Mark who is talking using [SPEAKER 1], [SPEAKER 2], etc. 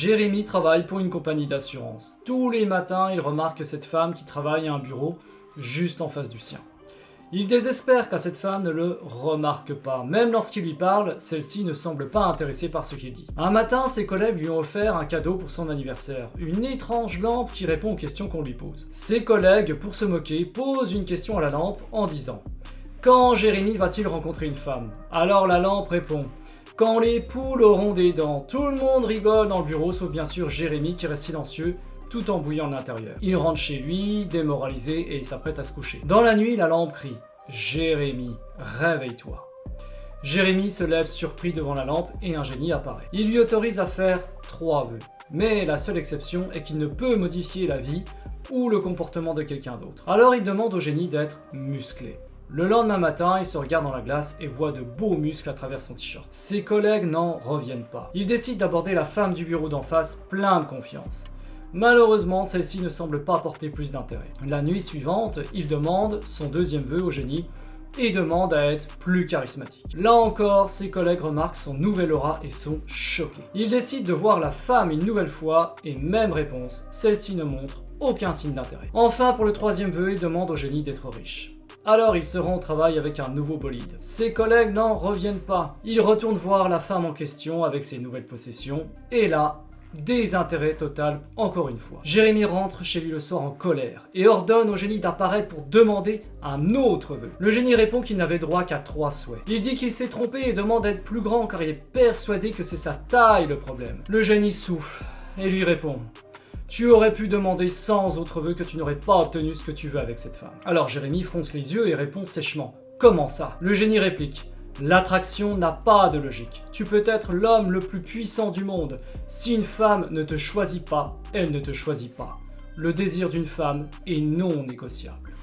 [SPEAKER 1] Jérémy travaille pour une compagnie d'assurance. Tous les matins, il remarque cette femme qui travaille à un bureau juste en face du sien. Il désespère car cette femme ne le remarque pas. Même lorsqu'il lui parle, celle-ci ne semble pas intéressée par ce qu'il dit. Un matin, ses collègues lui ont offert un cadeau pour son anniversaire. Une étrange lampe qui répond aux questions qu'on lui pose. Ses collègues, pour se moquer, posent une question à la lampe en disant « Quand Jérémy va-t-il rencontrer une femme ?» Alors la lampe répond « Quand les poules auront des dents ». Tout le monde rigole dans le bureau, sauf bien sûr Jérémy qui reste silencieux, tout en bouillant de l'intérieur. Il rentre chez lui, démoralisé, et il s'apprête à se coucher. Dans la nuit, la lampe crie « Jérémy, réveille-toi ». Jérémy se lève surpris devant la lampe et un génie apparaît. Il lui autorise à faire 3 vœux. Mais la seule exception est qu'il ne peut modifier la vie ou le comportement de quelqu'un d'autre. Alors il demande au génie d'être musclé. Le lendemain matin, il se regarde dans la glace et voit de beaux muscles à travers son t-shirt. Ses collègues n'en reviennent pas. Il décide d'aborder la femme du bureau d'en face, plein de confiance. Malheureusement, celle-ci ne semble pas porter plus d'intérêt. La nuit suivante, il demande son 2e vœu au génie et demande à être plus charismatique. Là encore, ses collègues remarquent son nouvel aura et sont choqués. Il décide de voir la femme une nouvelle fois et même réponse, celle-ci ne montre aucun signe d'intérêt. Enfin, pour le 3e vœu, il demande au génie d'être riche. Alors il se rend au travail avec un nouveau bolide. Ses collègues n'en reviennent pas. Il retourne voir la femme en question avec ses nouvelles possessions et là, désintérêt total encore une fois. Jérémy rentre chez lui le soir en colère et ordonne au génie d'apparaître pour demander un autre vœu. Le génie répond qu'il n'avait droit qu'à 3 souhaits. Il dit qu'il s'est trompé et demande à être plus grand car il est persuadé que c'est sa taille le problème. Le génie souffle et lui répond « Tu aurais pu demander 100 autres vœux que tu n'aurais pas obtenu ce que tu veux avec cette femme. » Alors Jérémy fronce les yeux et répond sèchement « Comment ça ?» Le génie réplique « L'attraction n'a pas de logique. Tu peux être l'homme le plus puissant du monde. Si une femme ne te choisit pas, elle ne te choisit pas. Le désir d'une femme est non négociable. »